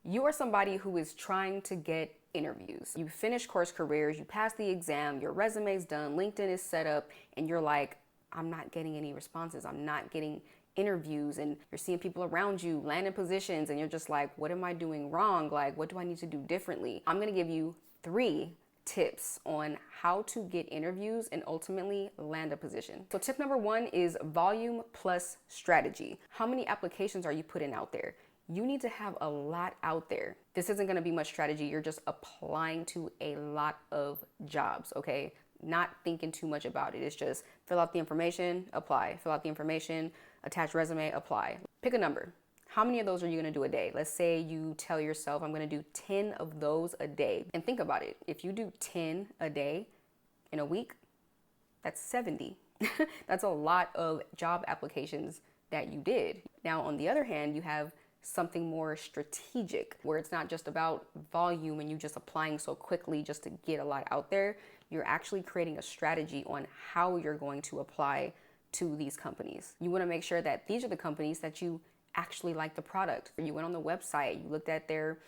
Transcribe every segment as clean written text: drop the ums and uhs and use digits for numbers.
You are somebody who is trying to get interviews. You finish course careers, you pass the exam, your resume's done, LinkedIn is set up, and you're like, I'm not getting any responses. I'm not getting interviews, and you're seeing people around you land in positions, and you're just like, what am I doing wrong? Like, what do I need to do differently? I'm gonna give you 3 tips on how to get interviews and ultimately land a position. So tip number 1 is volume plus strategy. How many applications are you putting out there? You need to have a lot out there. This isn't gonna be much strategy. You're just applying to a lot of jobs, okay? Not thinking too much about it. It's just fill out the information, apply. Fill out the information, attach resume, apply. Pick a number. How many of those are you gonna do a day? Let's say you tell yourself, I'm gonna do 10 of those a day. And think about it. If you do 10 a day in a week, that's 70. That's a lot of job applications that you did. Now, on the other hand, you have something more strategic where it's not just about volume and you just applying so quickly just to get a lot out there. You're actually creating a strategy on how you're going to apply to these companies. You want to make sure that these are the companies that you actually like the product. You went on the website, you looked at their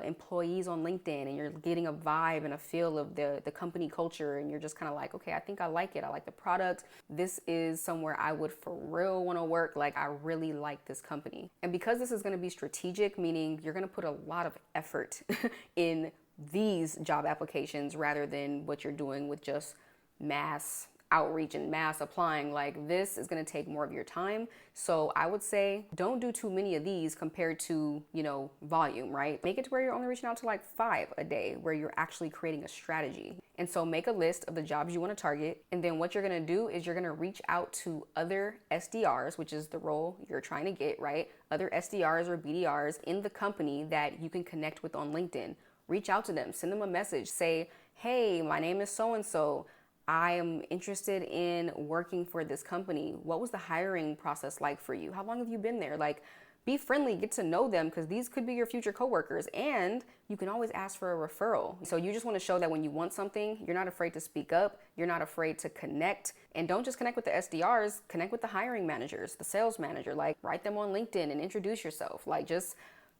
employees on LinkedIn, and you're getting a vibe and a feel of the company culture, and you're just kind of like, okay, I think I like it. I like the product. This is somewhere I would for real want to work. Like, I really like this company. And because this is going to be strategic, meaning you're going to put a lot of effort in these job applications rather than what you're doing with just mass outreach and mass applying. Like, this is going to take more of your time. So I would say don't do too many of these compared to, volume, right? Make it to where you're only reaching out to like 5 a day, where you're actually creating a strategy. And so make a list of the jobs you want to target. And then what you're going to do is you're going to reach out to other SDRs, which is the role you're trying to get, right? Other SDRs or BDRs in the company that you can connect with on LinkedIn. Reach out to them, send them a message, say, hey, my name is so-and-so. I am interested in working for this company. What was the hiring process like for you? How long have you been there? Like, be friendly, get to know them, because these could be your future coworkers, and you can always ask for a referral. So you just want to show that when you want something, you're not afraid to speak up, you're not afraid to connect, and don't just connect with the SDRs, connect with the hiring managers, the sales manager. Like, write them on LinkedIn and introduce yourself. Like, just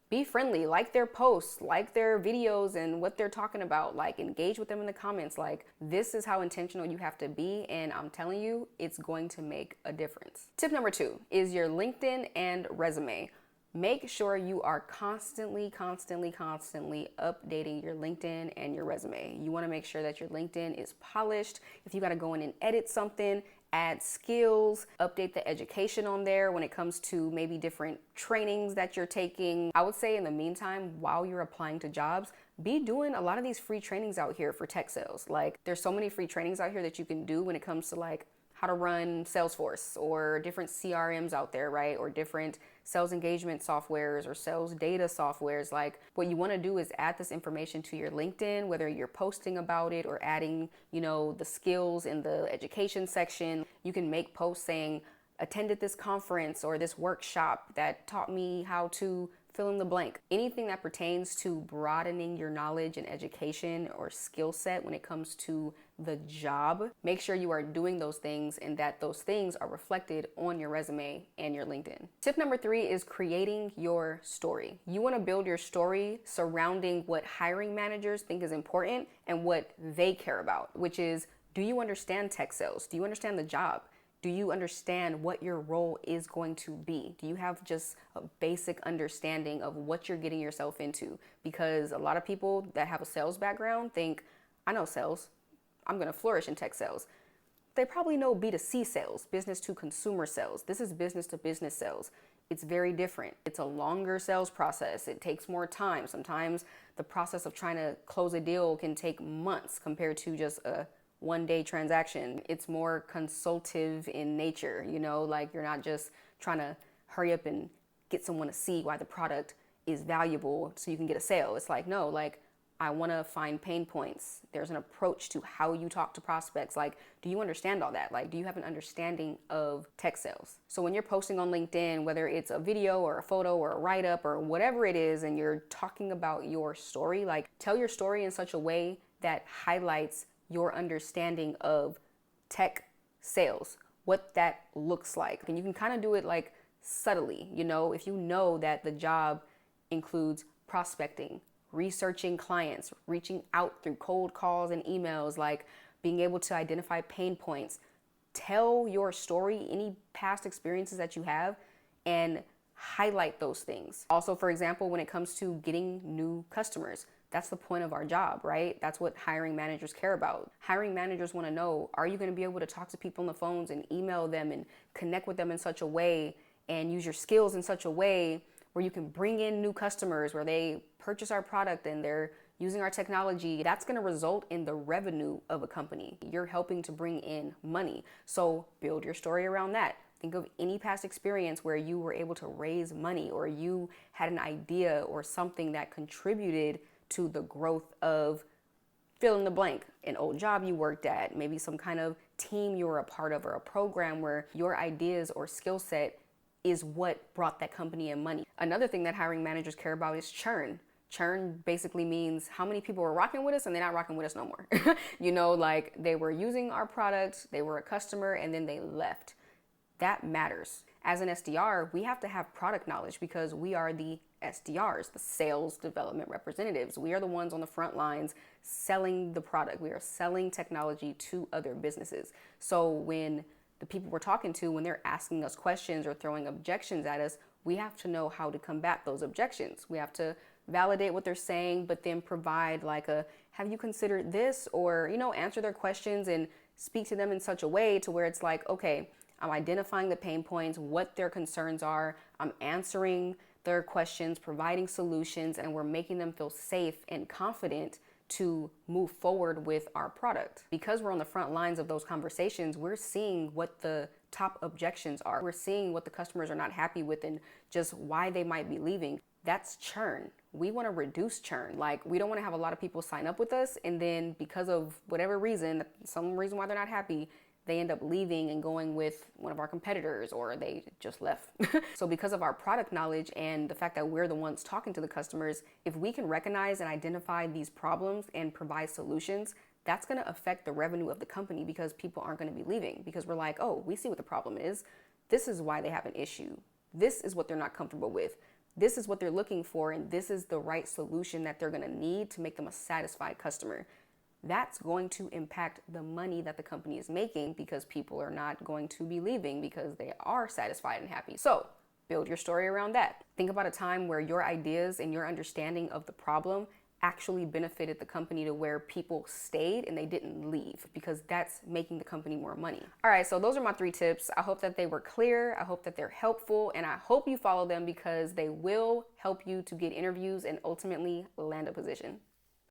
be friendly, like their posts, like their videos and what they're talking about, like engage with them in the comments. Like, this is how intentional you have to be, and I'm telling you, it's going to make a difference. Tip number 2 is your LinkedIn and resume. Make sure you are constantly updating your LinkedIn and your resume. You want to make sure that your LinkedIn is polished. If you got to go in and edit something, add skills, update the education on there when it comes to maybe different trainings that you're taking. I would say in the meantime, while you're applying to jobs, be doing a lot of these free trainings out here for tech sales. Like, there's so many free trainings out here that you can do when it comes to like how to run Salesforce or different CRMs out there, right? Or different sales engagement softwares or sales data softwares. Like, what you want to do is add this information to your LinkedIn, whether you're posting about it or adding, the skills in the education section. You can make posts saying, attended this conference or this workshop that taught me how to fill in the blank. Anything that pertains to broadening your knowledge and education or skill set when it comes to the job, make sure you are doing those things and that those things are reflected on your resume and your LinkedIn. Tip number 3 is creating your story. You want to build your story surrounding what hiring managers think is important and what they care about, which is, do you understand tech sales? Do you understand the job? Do you understand what your role is going to be? Do you have just a basic understanding of what you're getting yourself into? Because a lot of people that have a sales background think, I know sales, I'm going to flourish in tech sales. They probably know B2C sales, business to consumer sales. This is business to business sales. It's very different. It's a longer sales process. It takes more time. Sometimes the process of trying to close a deal can take months compared to just a one-day transaction. It's more consultative in nature, like you're not just trying to hurry up and get someone to see why the product is valuable so you can get a sale. It's like, no, like, I want to find pain points. There's an approach to how you talk to prospects. Like, do you understand all that? Like, do you have an understanding of tech sales? So when you're posting on LinkedIn, whether it's a video or a photo or a write-up or whatever it is, and you're talking about your story, like, tell your story in such a way that highlights your understanding of tech sales, what that looks like. And you can kind of do it like subtly, if you know that the job includes prospecting, researching clients, reaching out through cold calls and emails, like being able to identify pain points. Tell your story, any past experiences that you have, and highlight those things. Also, for example, when it comes to getting new customers, that's the point of our job, right? That's what hiring managers care about. Hiring managers want to know, are you going to be able to talk to people on the phones and email them and connect with them in such a way and use your skills in such a way where you can bring in new customers, where they purchase our product and they're using our technology? That's going to result in the revenue of a company. You're helping to bring in money. So build your story around that. Think of any past experience where you were able to raise money, or you had an idea or something that contributed to the growth of fill in the blank, an old job you worked at, maybe some kind of team you were a part of, or a program where your ideas or skill set is what brought that company in money. Another thing that hiring managers care about is churn. Churn basically means how many people were rocking with us and they're not rocking with us no more. Like they were using our product, they were a customer, and then they left. That matters. As an SDR, we have to have product knowledge because we are the SDRs, the sales development representatives. We are the ones on the front lines selling the product. We are selling technology to other businesses. So when the people we're talking to, when they're asking us questions or throwing objections at us, we have to know how to combat those objections. We have to validate what they're saying, but then provide like a, have you considered this? Or, answer their questions and speak to them in such a way to where it's like, okay, I'm identifying the pain points, what their concerns are. I'm answering their questions, providing solutions, and we're making them feel safe and confident to move forward with our product. Because we're on the front lines of those conversations, we're seeing what the top objections are. We're seeing what the customers are not happy with and just why they might be leaving. That's churn. We want to reduce churn. Like, we don't want to have a lot of people sign up with us, and then because of whatever reason, some reason why they're not happy, they end up leaving and going with one of our competitors, or they just left. So because of our product knowledge and the fact that we're the ones talking to the customers, if we can recognize and identify these problems and provide solutions, that's going to affect the revenue of the company, because people aren't going to be leaving, because we're like, oh, we see what the problem is. This is why they have an issue. This is what they're not comfortable with. This is what they're looking for, and this is the right solution that they're going to need to make them a satisfied customer. That's going to impact the money that the company is making, because people are not going to be leaving because they are satisfied and happy. So build your story around that. Think about a time where your ideas and your understanding of the problem actually benefited the company to where people stayed and they didn't leave, because that's making the company more money. All right, so those are my 3 tips. I hope that they were clear. I hope that they're helpful, and I hope you follow them because they will help you to get interviews and ultimately land a position.